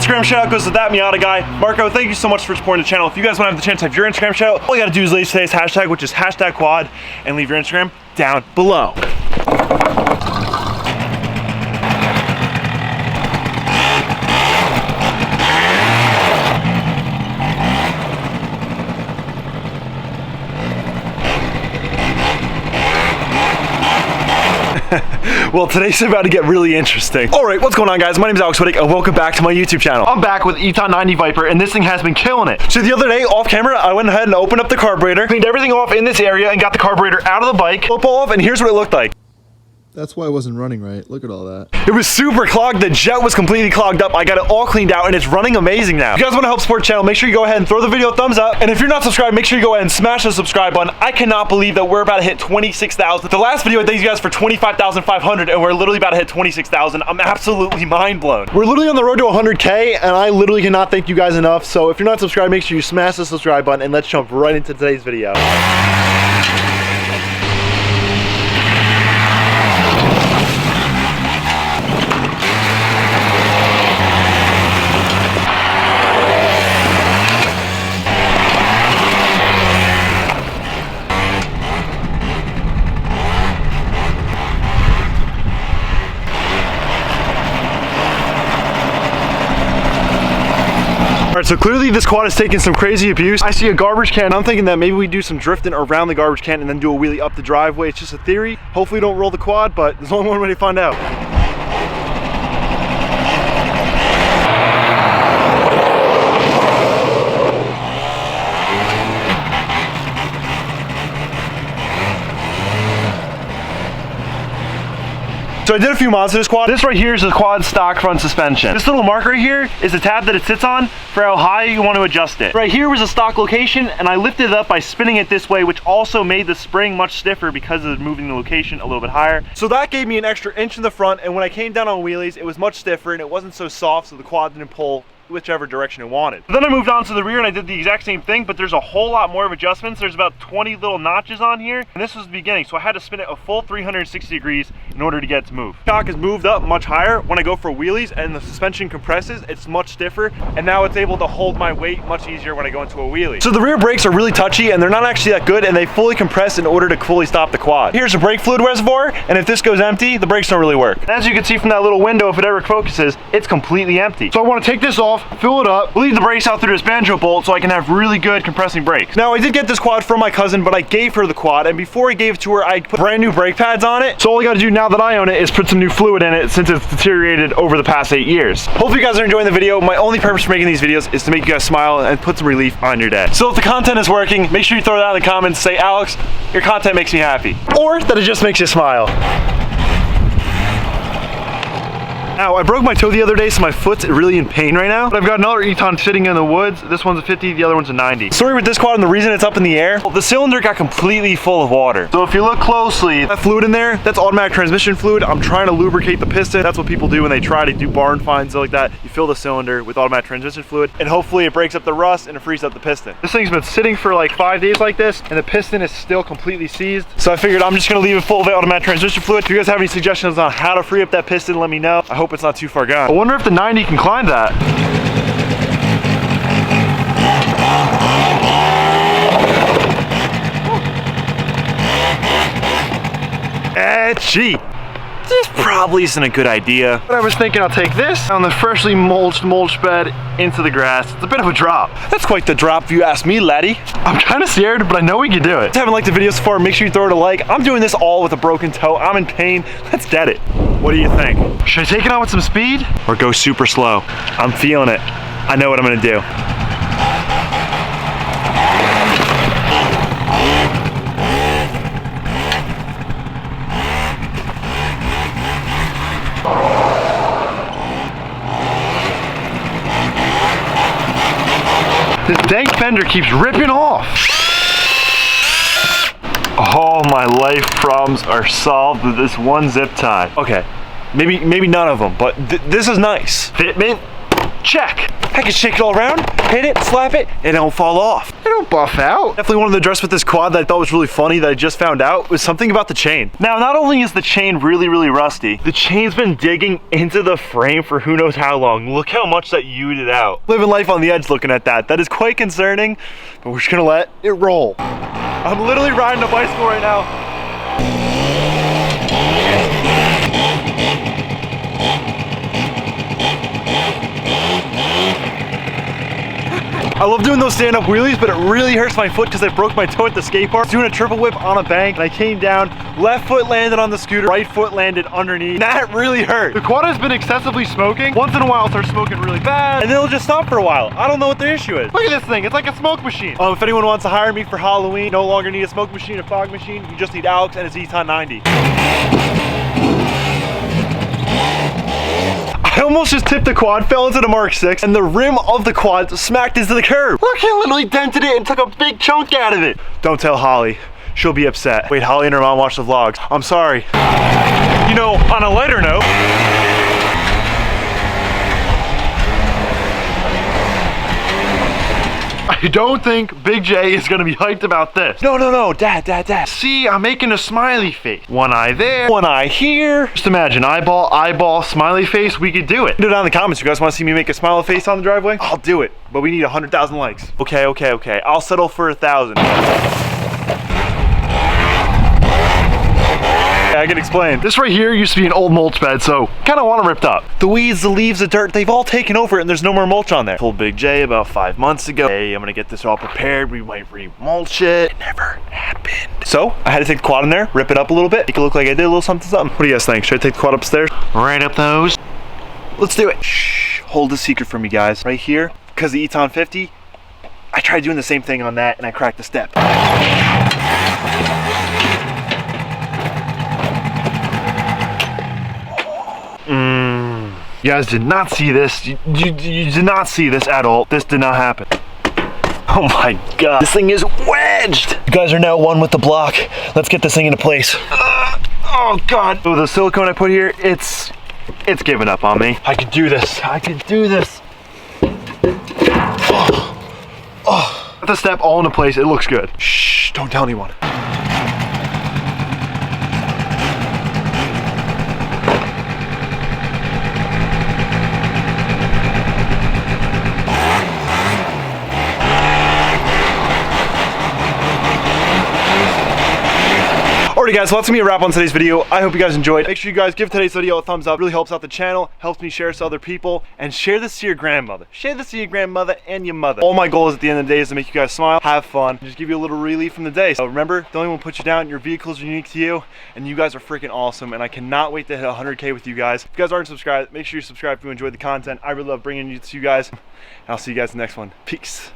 Instagram shout out goes to that Miata guy. Marco, thank you so much for supporting the channel. If you guys want to have the chance to have your Instagram shout out, all you gotta do is leave today's hashtag, which is hashtag quad, and leave your Instagram down below. Well, today's about to get really interesting. All right, what's going on, guys? My name is Alex Whittick, and welcome back to my YouTube channel. I'm back with Eton 90 Viper, and this thing has been killing it. So the other day, off camera, I went ahead and opened up the carburetor, cleaned everything off in this area, and got the carburetor out of the bike, flip off, and here's what it looked like. That's why it wasn't running right. Look at all that. It was super clogged. The jet was completely clogged up. I got it all cleaned out and it's running amazing now. If you guys want to help support the channel, make sure you go ahead and throw the video a thumbs up. And if you're not subscribed, make sure you go ahead and smash the subscribe button. I cannot believe that we're about to hit 26,000. The last video I thanked you guys for 25,500 and we're literally about to hit 26,000. I'm absolutely mind blown. We're literally on the road to 100K and I literally cannot thank you guys enough. So if you're not subscribed, make sure you smash the subscribe button and let's jump right into today's video. All right, so clearly this quad has taken some crazy abuse. I see a garbage can. I'm thinking that maybe we do some drifting around the garbage can and then do a wheelie up the driveway. It's just a theory. Hopefully don't roll the quad, but there's only one way to find out. So I did a few mods to this quad. This right here is the quad stock front suspension. This little mark right here is the tab that it sits on for how high you want to adjust it. Right here was a stock location and I lifted it up by spinning it this way, which also made the spring much stiffer because of moving the location a little bit higher. So that gave me an extra inch in the front, and when I came down on wheelies, it was much stiffer and it wasn't so soft, so the quad didn't pull whichever direction it wanted. Then I moved on to the rear and I did the exact same thing, but there's a whole lot more of adjustments. There's about 20 little notches on here, and this was the beginning, so I had to spin it a full 360 degrees in order to get it to move. Shock is moved up much higher when I go for wheelies, and the suspension compresses. It's much stiffer, and now it's able to hold my weight much easier when I go into a wheelie. So the rear brakes are really touchy, and they're not actually that good, and they fully compress in order to fully stop the quad. Here's a brake fluid reservoir, and if this goes empty, the brakes don't really work. And as you can see from that little window, if it ever focuses, it's completely empty. So I want to take this off, fill it up, lead the brakes out through this banjo bolt so I can have really good compressing brakes. Now I did get this quad from my cousin, but I gave her the quad, and before I gave it to her, I put brand new brake pads on it. So all I gotta do now that I own it is put some new fluid in it since it's deteriorated over the past 8 years. Hopefully you guys are enjoying the video. My only purpose for making these videos is to make you guys smile and put some relief on your day. So if the content is working, make sure you throw that in the comments, say, Alex, your content makes me happy. Or that it just makes you smile. Now, I broke my toe the other day, so my foot's really in pain right now. But I've got another Eton sitting in the woods. This one's a 50, the other one's a 90. Story with this quad, and the reason it's up in the air, the cylinder got completely full of water. So if you look closely, that fluid in there, that's automatic transmission fluid. I'm trying to lubricate the piston. That's what people do when they try to do barn finds like that. You fill the cylinder with automatic transmission fluid, and hopefully it breaks up the rust and it frees up the piston. This thing's been sitting for like 5 days like this, and the piston is still completely seized. So I figured I'm just gonna leave it full of automatic transmission fluid. If you guys have any suggestions on how to free up that piston, let me know. I hope it's not too far gone. I wonder if the 90 can climb that. Gee, this probably isn't a good idea. But I was thinking I'll take this on the freshly mulched mulch bed into the grass. It's a bit of a drop. That's quite the drop if you ask me, laddie. I'm kind of scared, but I know we can do it. If you haven't liked the video so far, make sure you throw it a like. I'm doing this all with a broken toe. I'm in pain. Let's get it. What do you think? Should I take it on with some speed or go super slow? I'm feeling it. I know what I'm gonna do. This dang fender keeps ripping off. All my life problems are solved with this one zip tie. Okay, maybe none of them, but this is nice. Fitment, check. I can shake it all around, hit it, slap it, and it don't fall off. It don't buff out. Definitely wanted to address with this quad that I thought was really funny that I just found out was something about the chain. Now, not only is the chain really, really rusty, the chain's been digging into the frame for who knows how long. Look how much that U'd it out. Living life on the edge looking at that. That is quite concerning, but we're just gonna let it roll. I'm literally riding a bicycle right now. I love doing those stand-up wheelies, but it really hurts my foot because I broke my toe at the skate park. Doing a triple whip on a bank, and I came down, left foot landed on the scooter, right foot landed underneath. That really hurt. The quad has been excessively smoking. Once in a while, it starts smoking really bad, and then it'll just stop for a while. I don't know what the issue is. Look at this thing, it's like a smoke machine. If anyone wants to hire me for Halloween, no longer need a smoke machine, a fog machine, you just need Alex and his Eton 90. I almost just tipped the quad, fell into the Mark 6, and the rim of the quad smacked into the curb. Look, it literally dented it and took a big chunk out of it. Don't tell Holly. She'll be upset. Wait, Holly and her mom watch the vlogs. I'm sorry. You know, on a lighter note, I don't think Big J is gonna be hyped about this. No, Dad. See, I'm making a smiley face. One eye there, one eye here. Just imagine, eyeball, smiley face, we could do it. Do it down in the comments. You guys wanna see me make a smiley face on the driveway? I'll do it, but we need 100,000 likes. Okay. I'll settle for 1,000. I can explain. This right here used to be an old mulch bed, so kind of want it ripped up. The weeds, the leaves, the dirt, they've all taken over it and there's no more mulch on there. Told Big J about 5 months ago, hey, I'm gonna get this all prepared. We might re-mulch it. It never happened. So I had to take the quad in there, rip it up a little bit, make it look like I did a little something. What do you guys think? Should I take the quad upstairs? Right up those. Let's do it. Shh, hold the secret for me, guys. Right here, because the Eton 50, I tried doing the same thing on that and I cracked the step. You guys did not see this. You did not see this at all. This did not happen. Oh my God. This thing is wedged. You guys are now one with the block. Let's get this thing into place. Oh God. So the silicone I put here, it's giving up on me. I can do this. Got the step all into place. It looks good. Shh, don't tell anyone. Alrighty guys, so that's gonna be a wrap on today's video. I hope you guys enjoyed. Make sure you guys give today's video a thumbs up. It really helps out the channel, helps me share this to other people, and share this to your grandmother. Share this to your grandmother and your mother. All my goal is at the end of the day is to make you guys smile, have fun, and just give you a little relief from the day. So remember, don't anyone put you down. Your vehicles are unique to you, and you guys are freaking awesome, and I cannot wait to hit 100K with you guys. If you guys aren't subscribed, make sure you subscribe if you enjoyed the content. I really love bringing it to you guys, and I'll see you guys in the next one. Peace.